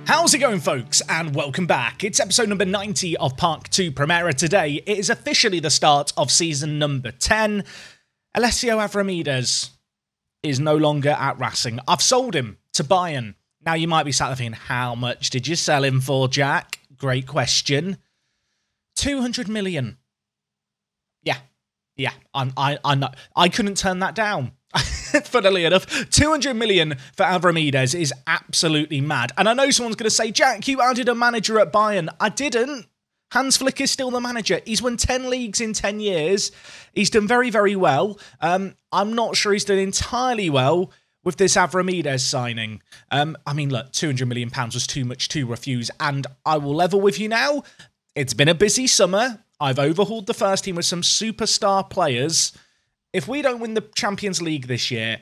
How's it going, folks, and welcome back. It's episode number 90 of Park 2 Primera today. It is officially the start of season number 10. Alessio Avramidis is no longer at Racing. I've sold him to Bayern. Now, you might be sat there thinking, how much did you sell him for, Jack? Great question. 200 million. Yeah, I know. I couldn't turn that down. Funnily enough, 200 million for Avramidis is absolutely mad. And I know someone's going to say, Jack, you added a manager at Bayern. I didn't. Hans Flick is still the manager. He's won 10 leagues in 10 years. He's done very, very well. I'm not sure he's done entirely well with this Avramidis signing. I mean, look, £200 million was too much to refuse. And I will level with you now. It's been a busy summer. I've overhauled the first team with some superstar players. If we don't win the Champions League this year,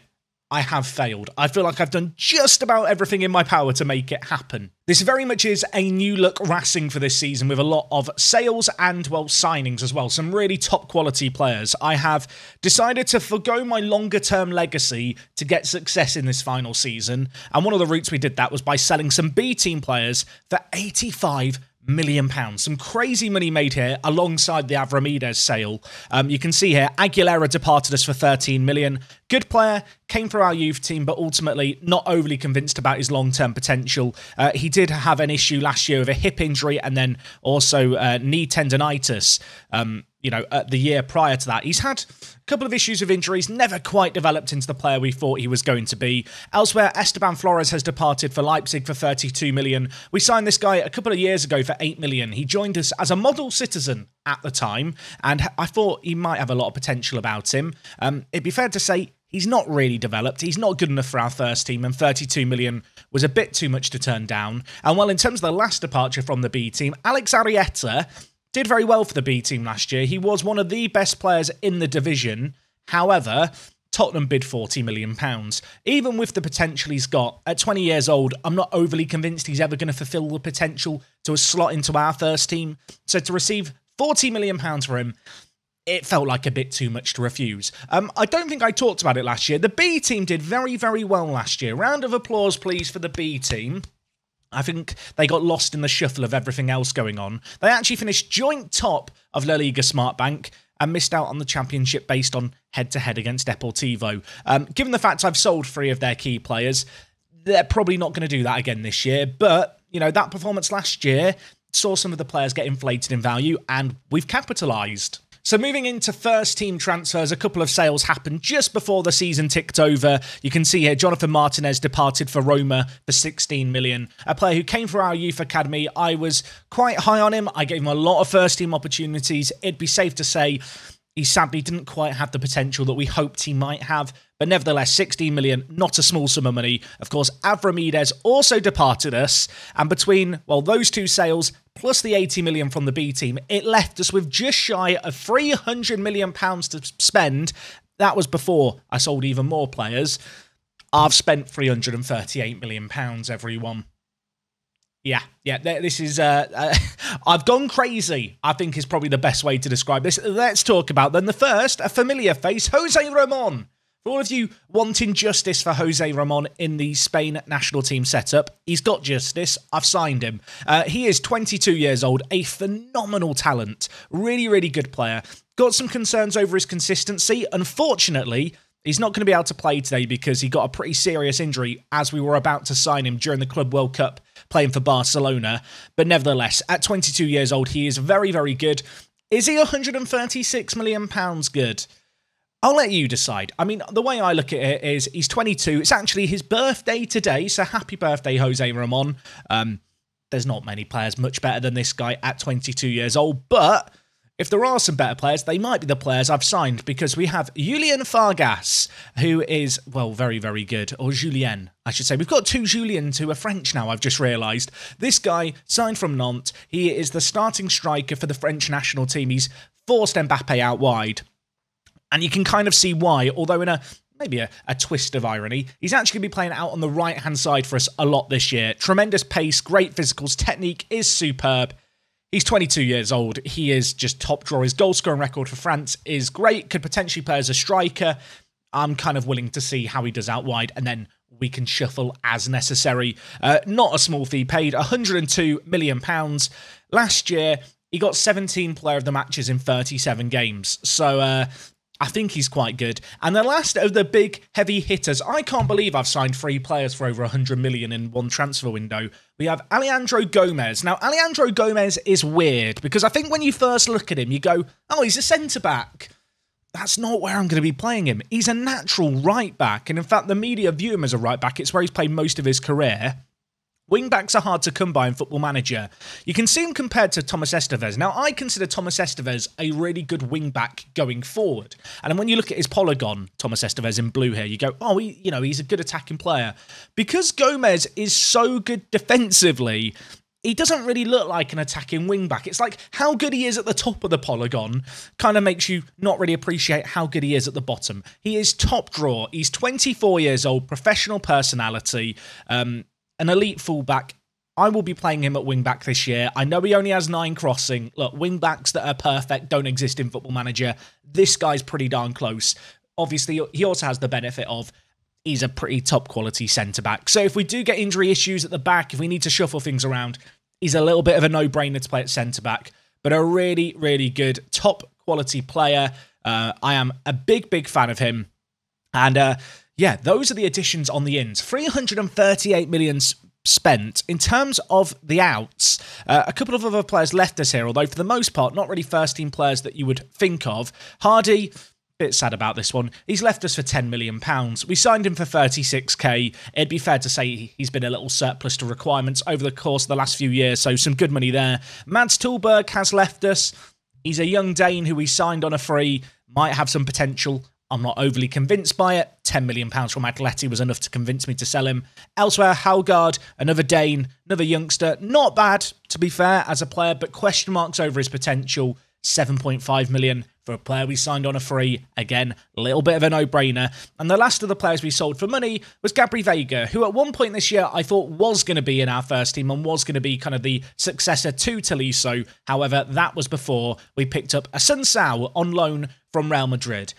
I have failed. I feel like I've done just about everything in my power to make it happen. This very much is a new look Racing for this season with a lot of sales and, well, signings as well. Some really top quality players. I have decided to forgo my longer term legacy to get success in this final season. And one of the routes we did that was by selling some B team players for £85 million. Some crazy money made here alongside the Avramidis sale. You can see here, Aguilera departed us for 13 million. Good player, came through our youth team, but ultimately not overly convinced about his long-term potential. He did have an issue last year with a hip injury and then also knee tendonitis. The year prior to that. He's had a couple of issues with injuries, never quite developed into the player we thought he was going to be. Elsewhere, Esteban Flores has departed for Leipzig for 32 million. We signed this guy a couple of years ago for 8 million. He joined us as a model citizen at the time, and I thought he might have a lot of potential about him. It'd be fair to say he's not really developed. He's not good enough for our first team, and 32 million was a bit too much to turn down. And well, in terms of the last departure from the B team, Alex Arrieta did very well for the B team last year. He was one of the best players in the division. However, Tottenham bid £40 million. Even with the potential he's got, at 20 years old, I'm not overly convinced he's ever going to fulfil the potential to slot into our first team. So to receive £40 million for him, it felt like a bit too much to refuse. I don't think I talked about it last year. The B team did very, very well last year. Round of applause, please, for the B team. I think they got lost in the shuffle of everything else going on. They actually finished joint top of La Liga Smartbank and missed out on the championship based on head-to-head against Deportivo. Given the fact I've sold 3 of their key players, they're probably not going to do that again this year. But, that performance last year saw some of the players get inflated in value, and we've capitalised. So moving into first team transfers, a couple of sales happened just before the season ticked over. You can see here, Jonathan Martinez departed for Roma for 16 million. A player who came through our youth academy. I was quite high on him. I gave him a lot of first team opportunities. It'd be safe to say he sadly didn't quite have the potential that we hoped he might have. But nevertheless, 16 million, not a small sum of money. Of course, Avramidis also departed us. And between, those 2 sales plus the 80 million from the B team, it left us with just shy of £300 million to spend. That was before I sold even more players. I've spent £338 million, everyone. Yeah, this is, I've gone crazy, I think is probably the best way to describe this. Let's talk about them. The first, a familiar face, Jose Ramon. For all of you wanting justice for Jose Ramon in the Spain national team setup, he's got justice. I've signed him. He is 22 years old, a phenomenal talent, really, really good player. Got some concerns over his consistency. Unfortunately, he's not going to be able to play today because he got a pretty serious injury as we were about to sign him during the Club World Cup playing for Barcelona. But nevertheless, at 22 years old, he is very, very good. Is he £136 million good? I'll let you decide. I mean, the way I look at it is he's 22. It's actually his birthday today, so happy birthday, Jose Ramon. There's not many players much better than this guy at 22 years old, but if there are some better players, they might be the players I've signed, because we have Julian Fargas, who is, very, very good. Or Julien, I should say. We've got 2 Julians who are French now, I've just realised. This guy, signed from Nantes, he is the starting striker for the French national team. He's forced Mbappe out wide. And you can kind of see why, although in maybe a twist of irony, he's actually going to be playing out on the right-hand side for us a lot this year. Tremendous pace, great physicals, technique is superb. He's 22 years old. He is just top drawer. His goal-scoring record for France is great. Could potentially play as a striker. I'm kind of willing to see how he does out wide. And then we can shuffle as necessary. Not a small fee paid, £102 million. Last year, he got 17 player of the matches in 37 games. So I think he's quite good. And the last of the big heavy hitters, I can't believe I've signed 3 players for over 100 million in one transfer window. We have Aleandro Gomez. Now, Aleandro Gomez is weird because I think when you first look at him, you go, oh, he's a centre-back. That's not where I'm going to be playing him. He's a natural right-back. And in fact, the media view him as a right-back. It's where he's played most of his career. Wing-backs are hard to come by in Football Manager. You can see him compared to Thomas Estevez. Now, I consider Thomas Estevez a really good wing-back going forward. And when you look at his polygon, Thomas Estevez in blue here, you go, oh, he's a good attacking player. Because Gomez is so good defensively, he doesn't really look like an attacking wing-back. It's like how good he is at the top of the polygon kind of makes you not really appreciate how good he is at the bottom. He is top draw. He's 24 years old, professional personality, an elite fullback. I will be playing him at wing-back this year. I know he only has 9 crossing. Look, wing-backs that are perfect don't exist in Football Manager. This guy's pretty darn close. Obviously, he also has the benefit of he's a pretty top-quality centre-back. So if we do get injury issues at the back, if we need to shuffle things around, he's a little bit of a no-brainer to play at centre-back. But a really, really good, top-quality player. I am a big, big fan of him. And yeah, those are the additions on the ins. 338 million spent. In terms of the outs, a couple of other players left us here, although for the most part, not really first-team players that you would think of. Hardy, bit sad about this one. He's left us for £10 million. We signed him for 36k. It'd be fair to say he's been a little surplus to requirements over the course of the last few years, so some good money there. Mads Tulberg has left us. He's a young Dane who we signed on a free, might have some potential. I'm not overly convinced by it. £10 million from Atleti was enough to convince me to sell him. Elsewhere, Halgaard, another Dane, another youngster. Not bad, to be fair, as a player, but question marks over his potential. 7.5 million for a player we signed on a free. Again, a little bit of a no-brainer. And the last of the players we sold for money was Gabriel Vega, who at one point this year I thought was going to be in our first team and was going to be kind of the successor to Tolisso. However, that was before we picked up a Sunsao on loan from Real Madrid.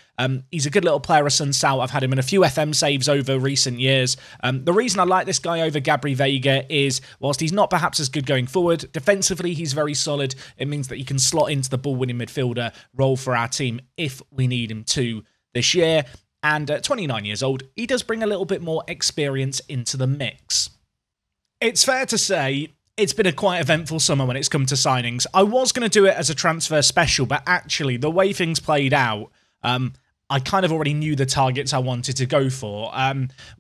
He's a good little player, a Sunsao. I've had him in a few FM saves over recent years. The reason I like this guy over Gabriel Vega is, whilst he's not perhaps as good going forward, defensively he's very solid. It means that he can slot into the ball-winning midfielder role for our team if we need him to this year. And at 29 years old, he does bring a little bit more experience into the mix. It's fair to say it's been a quite eventful summer when it's come to signings. I was going to do it as a transfer special, but actually the way things played out, I kind of already knew the targets I wanted to go for.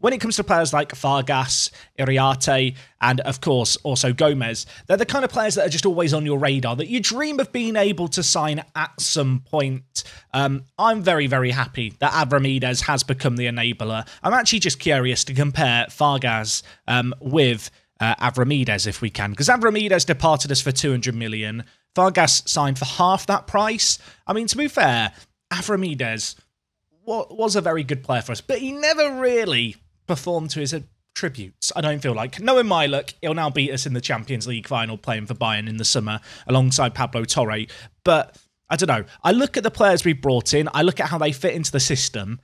When it comes to players like Vargas, Iriarte, and of course also Gomez, they're the kind of players that are just always on your radar, that you dream of being able to sign at some point. I'm very, very happy that Avramides has become the enabler. I'm actually just curious to compare Vargas with Avramides if we can, because Avramides departed us for 200 million. Vargas signed for half that price. I mean, to be fair, Avramides was a very good player for us, but he never really performed to his attributes, I don't feel like. Knowing my luck, he'll now beat us in the Champions League final playing for Bayern in the summer alongside Pablo Torre. But I don't know. I look at the players we brought in. I look at how they fit into the system.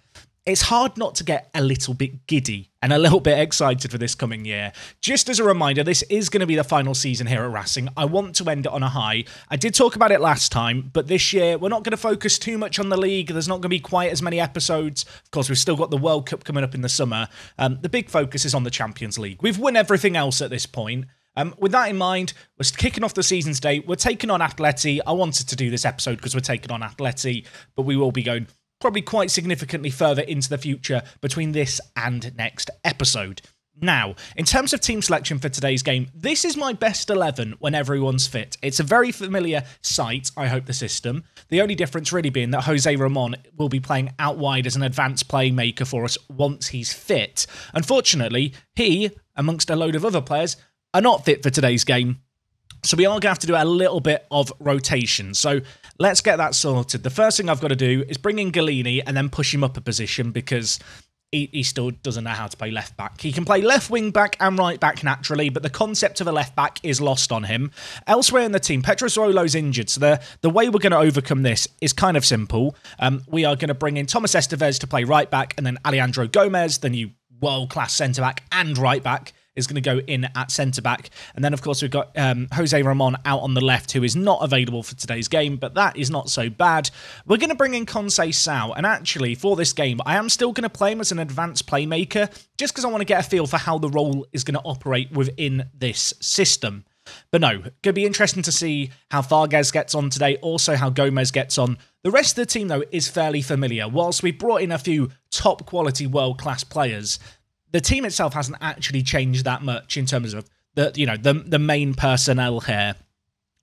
It's hard not to get a little bit giddy and a little bit excited for this coming year. Just as a reminder, this is going to be the final season here at Racing. I want to end it on a high. I did talk about it last time, but this year we're not going to focus too much on the league. There's not going to be quite as many episodes. Of course, we've still got the World Cup coming up in the summer. The big focus is on the Champions League. We've won everything else at this point. With that in mind, we're kicking off the season today. We're taking on Atleti. I wanted to do this episode because we're taking on Atleti, but we will be going probably quite significantly further into the future between this and next episode. Now, in terms of team selection for today's game, this is my best 11 when everyone's fit. It's a very familiar sight, I hope, the system. The only difference really being that Jose Ramon will be playing out wide as an advanced playing maker for us once he's fit. Unfortunately, he, amongst a load of other players, are not fit for today's game. So we are going to have to do a little bit of rotation. So let's get that sorted. The first thing I've got to do is bring in Galini and then push him up a position because he still doesn't know how to play left back. He can play left wing back and right back naturally, but the concept of a left back is lost on him. Elsewhere in the team, Petros Rolo's injured, so the way we're going to overcome this is kind of simple. We are going to bring in Thomas Estevez to play right back and then Aleandro Gomez. Then you world-class centre-back and right-back, is going to go in at centre-back. And then, of course, we've got Jose Ramon out on the left, who is not available for today's game, but that is not so bad. We're going to bring in Sao, and actually, for this game, I am still going to play him as an advanced playmaker, just because I want to get a feel for how the role is going to operate within this system. But no, going to be interesting to see how Vargas gets on today, also how Gomez gets on. The rest of the team, though, is fairly familiar. Whilst we brought in a few top-quality, world-class players, the team itself hasn't actually changed that much in terms of the main personnel here.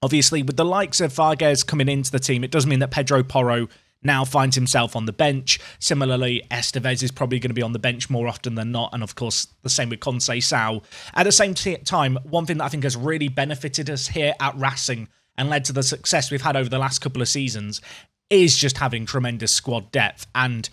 Obviously, with the likes of Vargas coming into the team, it does mean that Pedro Porro now finds himself on the bench. Similarly, Estevez is probably going to be on the bench more often than not, and of course, the same with Sao. At the same time, one thing that I think has really benefited us here at Racing and led to the success we've had over the last couple of seasons is just having tremendous squad depth, and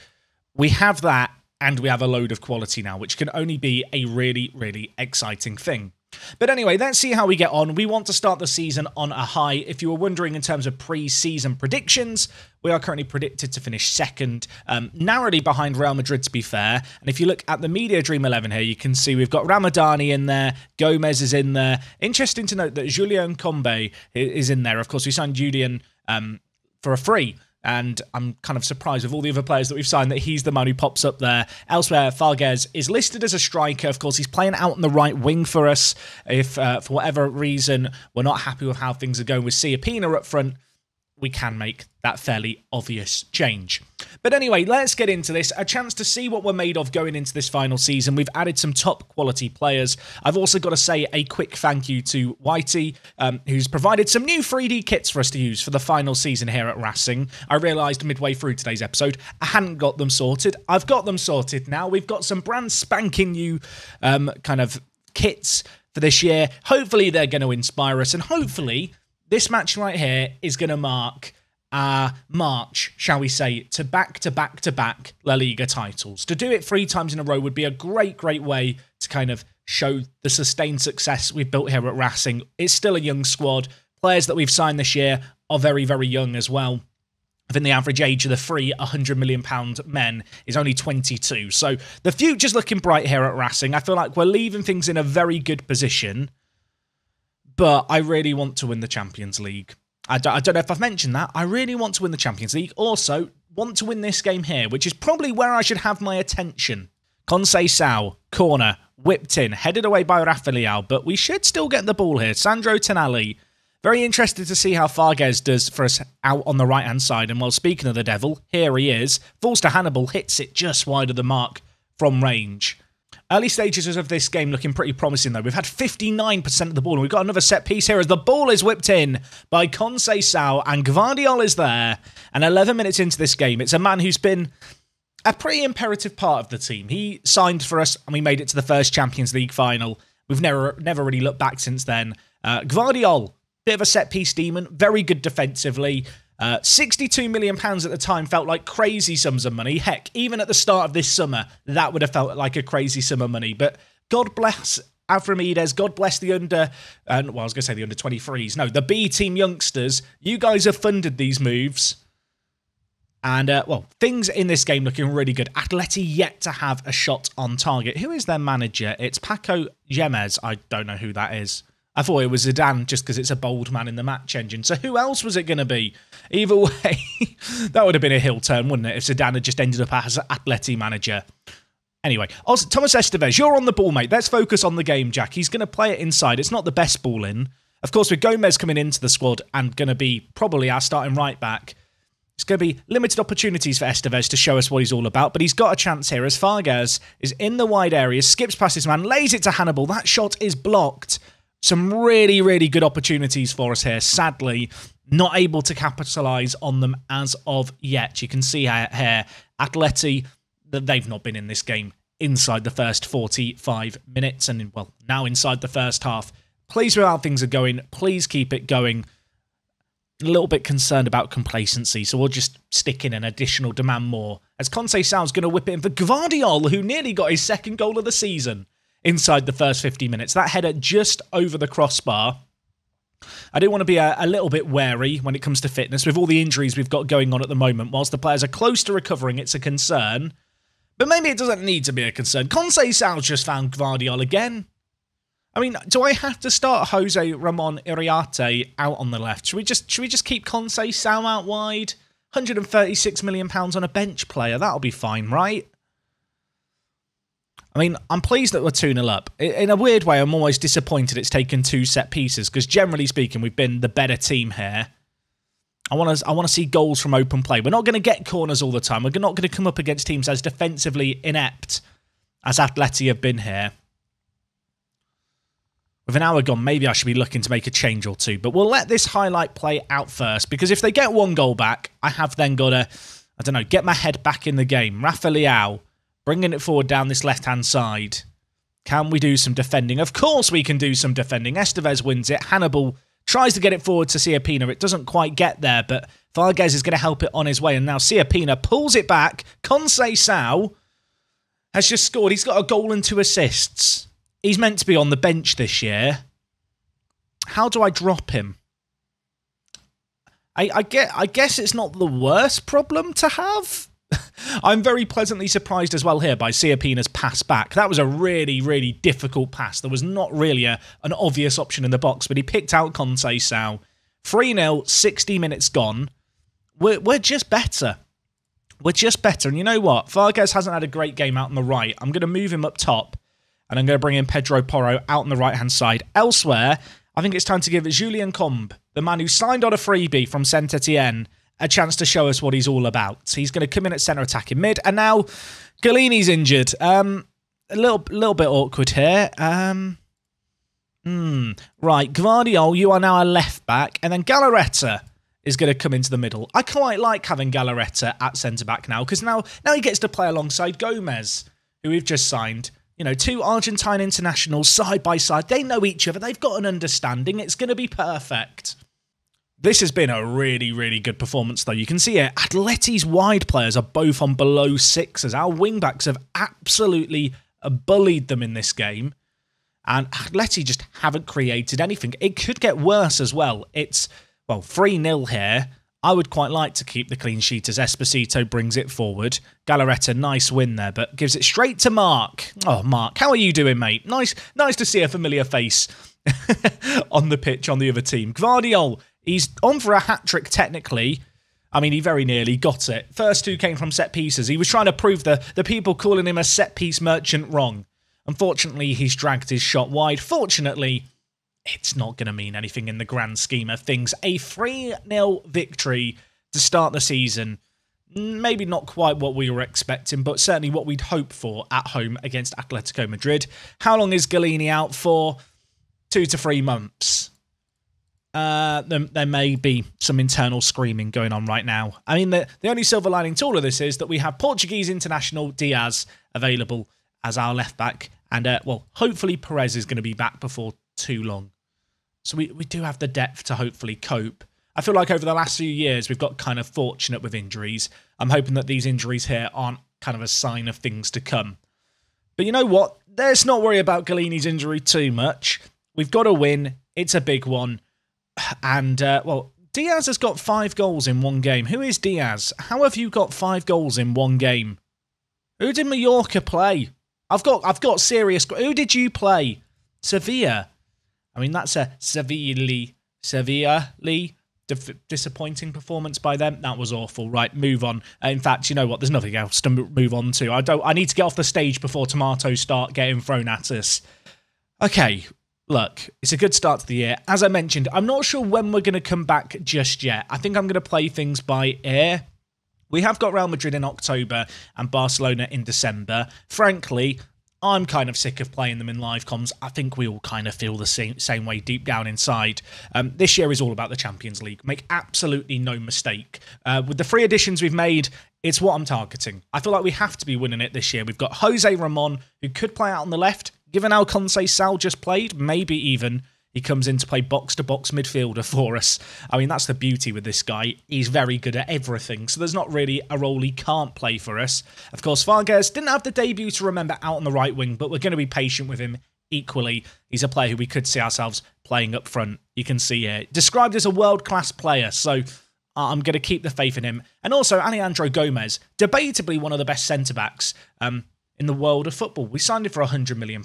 we have that, and we have a load of quality now, which can only be a really, really exciting thing. But anyway, let's see how we get on. We want to start the season on a high. If you were wondering in terms of pre-season predictions, we are currently predicted to finish second, narrowly behind Real Madrid, to be fair. And if you look at the Media Dream 11 here, you can see we've got Ramadani in there, Gomez is in there. Interesting to note that Julian Combe is in there. Of course, we signed Julian for a free. And I'm kind of surprised with all the other players that we've signed that he's the man who pops up there. Elsewhere, Vargas is listed as a striker. Of course, he's playing out on the right wing for us. If, for whatever reason, we're not happy with how things are going with Siapina up front, we can make that fairly obvious change. But anyway, let's get into this. A chance to see what we're made of going into this final season. We've added some top quality players. I've also got to say a quick thank you to Whitey, who's provided some new 3D kits for us to use for the final season here at Racing. I realised midway through today's episode, I hadn't got them sorted. I've got them sorted now. We've got some brand spanking new kind of kits for this year. Hopefully they're going to inspire us, and hopefully this match right here is going to mark our march, shall we say, to back-to-back La Liga titles. To do it 3 times in a row would be a great way to kind of show the sustained success we've built here at Racing. It's still a young squad. Players that we've signed this year are very, very young as well. I think the average age of the 3 £100 million men is only 22. So the future's looking bright here at Racing. I feel like we're leaving things in a very good position. But I really want to win the Champions League. I don't know if I've mentioned that. I really want to win the Champions League. Also, want to win this game here, which is probably where I should have my attention. Sao, corner, whipped in, headed away by Rafael, but we should still get the ball here. Sandro Tonali. Very interested to see how Vargas does for us out on the right-hand side. And while speaking of the devil, here he is. Falls to Hannibal, hits it just wide of the mark from range. Early stages of this game looking pretty promising, though. We've had 59% of the ball, and we've got another set piece here as the ball is whipped in by Sao, and Gvardiol is there. And 11 minutes into this game, it's a man who's been a pretty imperative part of the team. He signed for us, and we made it to the first Champions League final. We've never really looked back since then. Gvardiol, bit of a set-piece demon, very good defensively. £62 million at the time felt like crazy sums of money. Heck, even at the start of this summer, that would have felt like a crazy sum of money. But God bless Avramidis, God bless the under 23s. No, the B team youngsters. You guys have funded these moves. And, things in this game looking really good. Atleti yet to have a shot on target. Who is their manager? It's Paco Gemez. I don't know who that is. I thought it was Zidane just because it's a bold man in the match engine. So who else was it going to be? Either way, that would have been a hill turn, wouldn't it, if Zidane had just ended up as Atleti manager. Anyway, also, Thomas Estevez, you're on the ball, mate. Let's focus on the game, Jack. He's going to play it inside. It's not the best ball in. Of course, with Gomez coming into the squad and going to be probably our starting right back, it's going to be limited opportunities for Estevez to show us what he's all about, but he's got a chance here as Vargas is in the wide area, skips past his man, lays it to Hannibal. That shot is blocked. Some really, really good opportunities for us here. Sadly, not able to capitalise on them as of yet. You can see here, Atleti, that they've not been in this game inside the first 45 minutes and, well, now inside the first half. Pleased with how things are going. Please keep it going. A little bit concerned about complacency, so we'll just stick in an additional demand more. As Sao's going to whip it in for Gvardiol, who nearly got his second goal of the season inside the first 50 minutes. That header just over the crossbar. I do want to be a little bit wary when it comes to fitness. With all the injuries we've got going on at the moment, whilst the players are close to recovering, it's a concern. But maybe it doesn't need to be a concern. Conceição's just found Gvardiol again. I mean, do I have to start Jose Ramon Iriarte out on the left? Should we just keep Conceição out wide? £136 million on a bench player. That'll be fine, right? I mean, I'm pleased that we're 2-0 up. In a weird way, I'm always disappointed it's taken 2 set pieces, because generally speaking, we've been the better team here. I want to see goals from open play. We're not going to get corners all the time. We're not going to come up against teams as defensively inept as Atleti have been here. With an hour gone, maybe I should be looking to make a change or two. But we'll let this highlight play out first, because if they get 1 goal back, I have then got to, I don't know, get my head back in the game. Rafa Leão, bringing it forward down this left-hand side. Can we do some defending? Of course we can do some defending. Estevez wins it. Hannibal tries to get it forward to Siapina. It doesn't quite get there, but Vargas is going to help it on his way. And now Siapina pulls it back. Conceição has just scored. He's got a goal and 2 assists. He's meant to be on the bench this year. How do I drop him? I guess it's not the worst problem to have. I'm very pleasantly surprised as well here by Siapina's pass back. That was a really, really difficult pass. There was not really an obvious option in the box, but he picked out Conceição. 3-0, 60 minutes gone. We're just better. We're just better. And you know what? Vargas hasn't had a great game out on the right. I'm going to move him up top. And I'm going to bring in Pedro Porro out on the right-hand side. Elsewhere, I think it's time to give Julian Combe, the man who signed on a freebie from Saint-Etienne, a chance to show us what he's all about. He's going to come in at centre attack in mid. And now, Galini's injured. A little bit awkward here. Right, Gvardiol, you are now a left-back. And then Galarreta is going to come into the middle. I quite like having Galarreta at centre-back now, because now he gets to play alongside Gomez, who we've just signed. You know, 2 Argentine internationals side by side. They know each other. They've got an understanding. It's going to be perfect. This has been a really, really good performance, though. You can see here, Atleti's wide players are both on below 6s. Our wing-backs have absolutely bullied them in this game. And Atleti just haven't created anything. It could get worse as well. It's, well, 3-0 here. I would quite like to keep the clean sheet as Esposito brings it forward. Galarreta, nice win there, but gives it straight to Mark. Oh, Mark, how are you doing, mate? Nice to see a familiar face on the pitch on the other team. Gvardiol, he's on for a hat-trick technically. I mean, he very nearly got it. First 2 came from set pieces. He was trying to prove the people calling him a set-piece merchant wrong. Unfortunately, he's dragged his shot wide. Fortunately, it's not going to mean anything in the grand scheme of things. A 3-0 victory to start the season. Maybe not quite what we were expecting, but certainly what we'd hope for at home against Atletico Madrid. How long is Galini out for? 2 to 3 months. There may be some internal screaming going on right now. I mean, the only silver lining to all of this is that we have Portuguese international Diaz available as our left-back. And, well, hopefully Perez is going to be back before too long. So we do have the depth to hopefully cope. I feel like over the last few years, we've got kind of fortunate with injuries. I'm hoping that these injuries here aren't kind of a sign of things to come. But you know what? Let's not worry about Galini's injury too much. We've got a win. It's a big one. And, well, Diaz has got 5 goals in 1 game. Who is Diaz? How have you got 5 goals in 1 game? Who did Mallorca play? I've got serious... Who did you play? Sevilla. I mean, that's a severely disappointing performance by them. That was awful. Right, move on. In fact, you know what? There's nothing else to move on to. I need to get off the stage before tomatoes start getting thrown at us. Okay, look, it's a good start to the year. As I mentioned, I'm not sure when we're going to come back just yet. I think I'm going to play things by ear. We have got Real Madrid in October and Barcelona in December. Frankly, I'm kind of sick of playing them in live comms. I think we all kind of feel the same way deep down inside. This year is all about the Champions League. Make absolutely no mistake. With the 3 additions we've made, it's what I'm targeting. I feel like we have to be winning it this year. We've got Jose Ramon, who could play out on the left. Given how Conceição just played, maybe even he comes in to play box-to-box midfielder for us. I mean, that's the beauty with this guy. He's very good at everything, so there's not really a role he can't play for us. Of course, Vargas didn't have the debut to remember out on the right wing, but we're going to be patient with him equally. He's a player who we could see ourselves playing up front. You can see here, described as a world-class player, so I'm going to keep the faith in him. And also, Aleandro Gomez, debatably one of the best centre-backs in the world of football. We signed him for £100 million.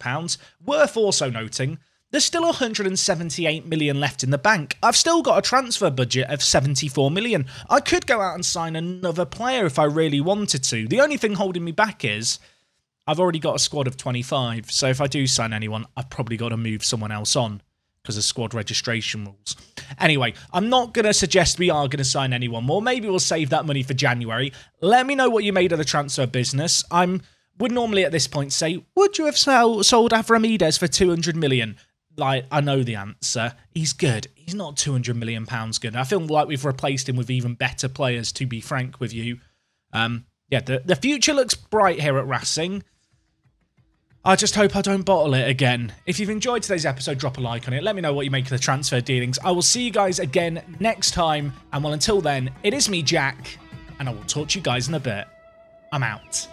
Worth also noting, there's still 178 million left in the bank. I've still got a transfer budget of 74 million. I could go out and sign another player if I really wanted to. The only thing holding me back is I've already got a squad of 25. So if I do sign anyone, I've probably got to move someone else on because of squad registration rules. Anyway, I'm not going to suggest we are going to sign anyone more. Maybe we'll save that money for January. Let me know what you made of the transfer business. Would normally at this point say, would you have sold Avramidis for 200 million? Like, I know the answer. He's good. He's not 200 million pounds good. I feel like we've replaced him with even better players, to be frank with you. Yeah, the future looks bright here at Racing. I just hope I don't bottle it again. If you've enjoyed today's episode, drop a like on it. Let me know what you make of the transfer dealings. I will see you guys again next time. And well, until then, it is me, Jack, and I will talk to you guys in a bit. I'm out.